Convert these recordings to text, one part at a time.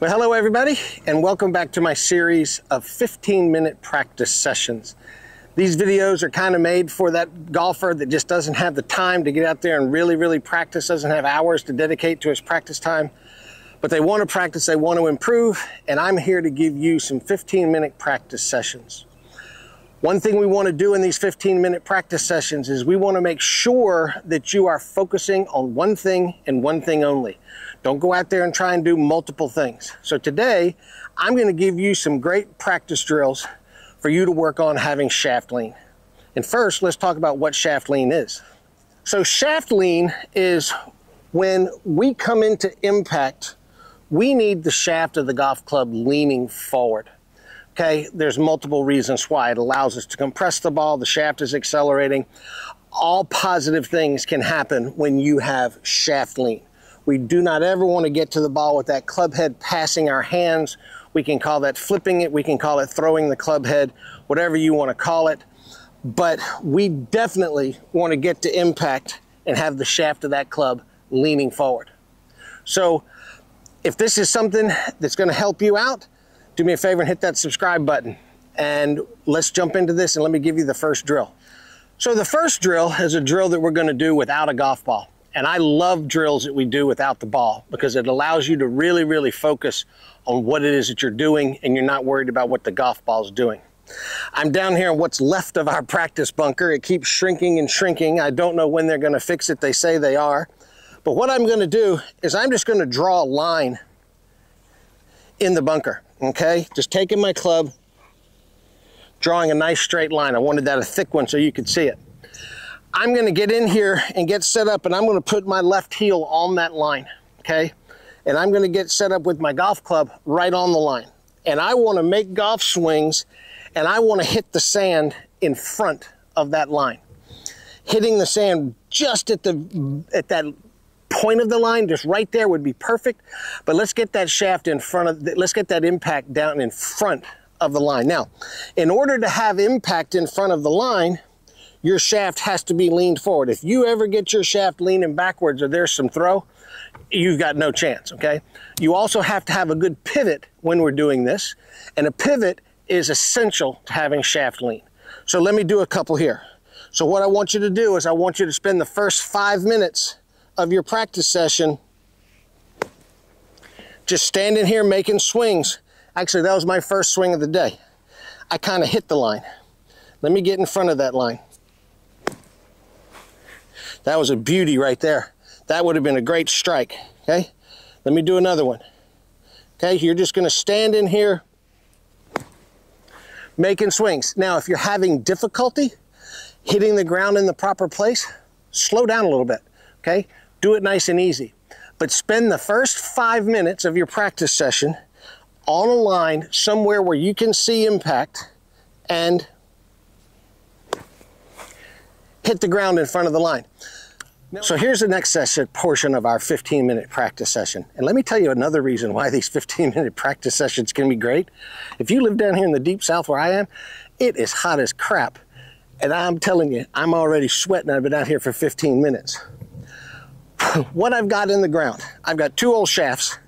Well, hello everybody, and welcome back to my series of 15-minute practice sessions. These videos are kind of made for that golfer that just doesn't have the time to get out there and really practice, doesn't have hours to dedicate to his practice time, but they want to practice, they want to improve, and I'm here to give you some 15-minute practice sessions. One thing we want to do in these 15-minute practice sessions is we want to make sure that you are focusing on one thing and one thing only. Don't go out there and try and do multiple things. So today, I'm going to give you some great practice drills for you to work on having shaft lean. And first, let's talk about what shaft lean is. So shaft lean is when we come into impact, we need the shaft of the golf club leaning forward. Okay, there's multiple reasons why. It allows us to compress the ball, the shaft is accelerating. All positive things can happen when you have shaft lean. We do not ever want to get to the ball with that club head passing our hands. We can call that flipping it, we can call it throwing the club head, whatever you want to call it. But we definitely want to get to impact and have the shaft of that club leaning forward. So if this is something that's going to help you out, do me a favor and hit that subscribe button. And let's jump into this and let me give you the first drill. So the first drill is a drill that we're going to do without a golf ball. And I love drills that we do without the ball because it allows you to really focus on what it is that you're doing and you're not worried about what the golf ball is doing. I'm down here in what's left of our practice bunker. It keeps shrinking and shrinking. I don't know when they're going to fix it. They say they are. But what I'm going to do is I'm just going to draw a line in the bunker, okay? Just taking my club, drawing a nice straight line. I wanted that a thick one so you could see it. I'm going to get in here and get set up, and I'm going to put my left heel on that line, okay? And I'm going to get set up with my golf club right on the line. And I want to make golf swings, and I want to hit the sand in front of that line. Hitting the sand just at that point of the line, just right there would be perfect. But let's get that shaft in front of, let's get that impact down in front of the line. Now, in order to have impact in front of the line, your shaft has to be leaned forward. If you ever get your shaft leaning backwards or there's some throw, you've got no chance, okay? You also have to have a good pivot when we're doing this, and a pivot is essential to having shaft lean. So let me do a couple here. So what I want you to do is I want you to spend the first 5 minutes of your practice session just standing here making swings. Actually, that was my first swing of the day. I kind of hit the line. Let me get in front of that line. That was a beauty right there. That would have been a great strike, okay? Let me do another one. Okay, you're just gonna stand in here making swings. Now, if you're having difficulty hitting the ground in the proper place, slow down a little bit, okay? Do it nice and easy. But spend the first 5 minutes of your practice session on a line somewhere where you can see impact and hit the ground in front of the line. So here's the next portion of our 15-minute practice session. And let me tell you another reason why these 15-minute practice sessions can be great. If you live down here in the deep south where I am, it is hot as crap. And I'm telling you, I'm already sweating. I've been out here for 15 minutes. What I've got in the ground, I've got 2 old shafts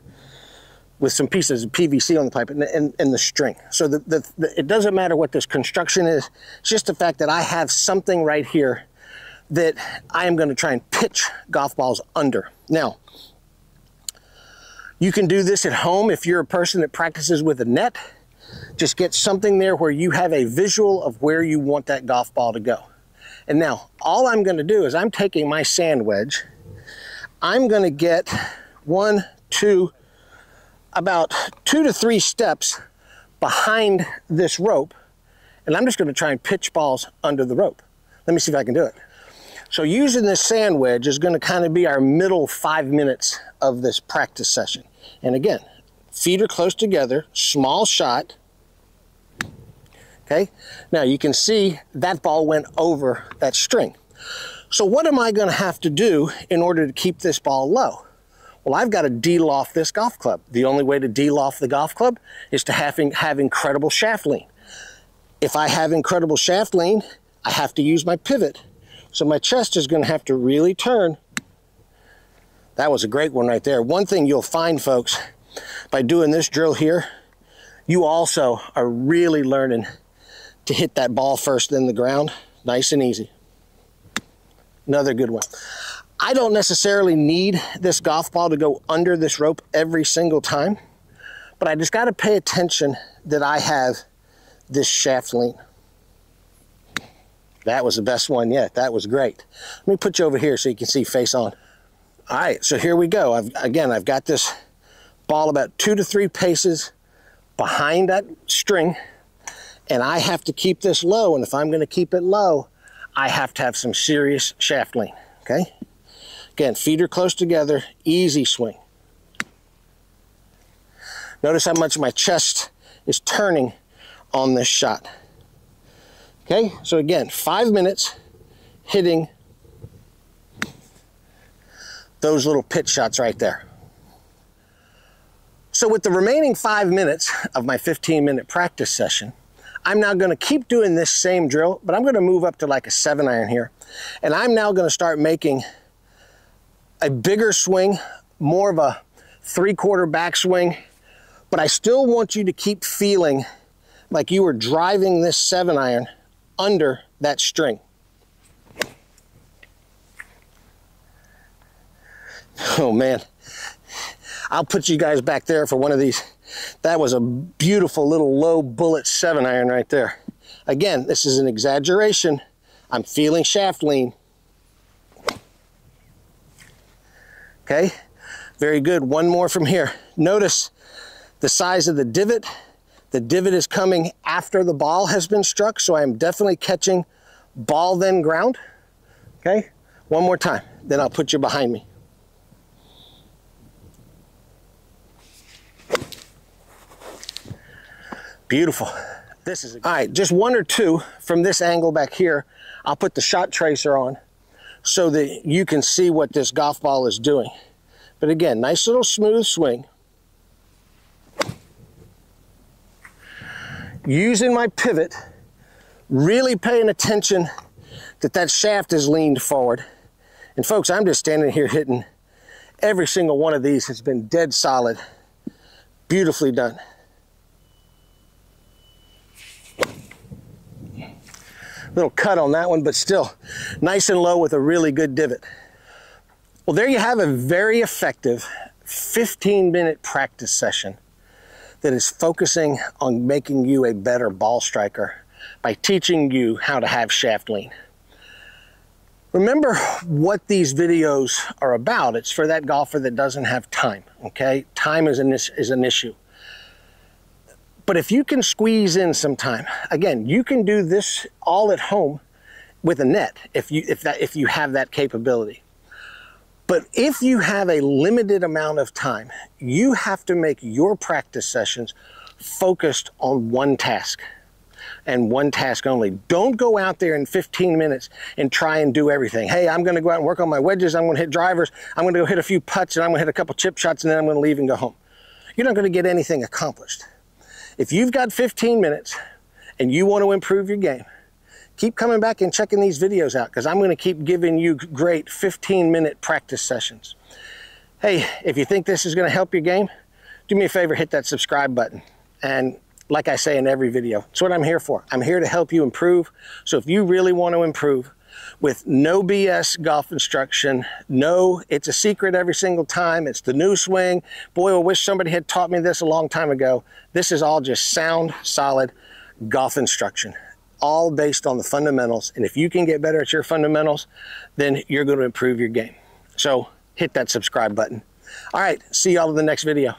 with some pieces of PVC on the pipe and the string. So it doesn't matter what this construction is, it's just the fact that I have something right here that I am going to try and pitch golf balls under. Now, you can do this at home if you're a person that practices with a net. Just get something there where you have a visual of where you want that golf ball to go. And now, all I'm going to do is I'm taking my sand wedge. I'm going to get about 2 to 3 steps behind this rope, and I'm just going to try and pitch balls under the rope. Let me see if I can do it. So using this sand wedge is going to kind of be our middle 5 minutes of this practice session. And again, feet are close together, small shot. Okay, now you can see that ball went over that string. So what am I going to have to do in order to keep this ball low? Well, I've got to de-loft this golf club. The only way to de-loft the golf club is to have incredible shaft lean. If I have incredible shaft lean, I have to use my pivot. So my chest is going to have to really turn. That was a great one right there. One thing you'll find, folks, by doing this drill here, you also are really learning to hit that ball first in the ground, nice and easy. Another good one. I don't necessarily need this golf ball to go under this rope every single time, but I just got to pay attention that I have this shaft lean. That was the best one yet. That was great. Let me put you over here so you can see face on. All right, so here we go. I've got this ball about 2 to 3 paces behind that string, and I have to keep this low, and if I'm going to keep it low, I have to have some serious shaft lean, okay? Again, feet are close together, easy swing. Notice how much my chest is turning on this shot. Okay, so again, 5 minutes hitting those little pitch shots right there. So with the remaining 5 minutes of my 15-minute practice session, I'm now going to keep doing this same drill, but I'm going to move up to like a 7-iron here. And I'm now going to start making a bigger swing, more of a 3/4 backswing, but I still want you to keep feeling like you are driving this 7-iron under that string. Oh man, I'll put you guys back there for one of these. That was a beautiful little low bullet 7-iron right there. Again, this is an exaggeration. I'm feeling shaft lean. Okay, very good. One more from here. Notice the size of the divot. The divot is coming after the ball has been struck, so I am definitely catching ball then ground. Okay, one more time, then I'll put you behind me. Beautiful. This is all right, just 1 or 2 from this angle back here. I'll put the shot tracer on so that you can see what this golf ball is doing. But again, nice little smooth swing. Using my pivot, really paying attention that that shaft is leaned forward. And folks, I'm just standing here hitting. Every single one of these has been dead solid. Beautifully done. Little cut on that one, but still nice and low with a really good divot. Well, there you have a very effective 15-minute practice session that is focusing on making you a better ball striker by teaching you how to have shaft lean. Remember what these videos are about. It's for that golfer that doesn't have time, okay? Time is an issue. But if you can squeeze in some time, again, you can do this all at home with a net if you have that capability. But if you have a limited amount of time, you have to make your practice sessions focused on one task and one task only. Don't go out there in 15 minutes and try and do everything. Hey, I'm gonna go out and work on my wedges, I'm gonna hit drivers, I'm gonna go hit a few putts, and I'm gonna hit a couple chip shots, and then I'm gonna leave and go home. You're not gonna get anything accomplished. If you've got 15 minutes and you want to improve your game, keep coming back and checking these videos out, because I'm going to keep giving you great 15-minute practice sessions. Hey, if you think this is going to help your game, do me a favor, hit that subscribe button. And like I say in every video, it's what I'm here for. I'm here to help you improve. So if you really want to improve with no BS golf instruction, no, it's a secret every single time, it's the new swing, boy, I wish somebody had taught me this a long time ago. This is all just sound, solid golf instruction, all based on the fundamentals. And if you can get better at your fundamentals, then you're going to improve your game. So hit that subscribe button. All right, see y'all in the next video.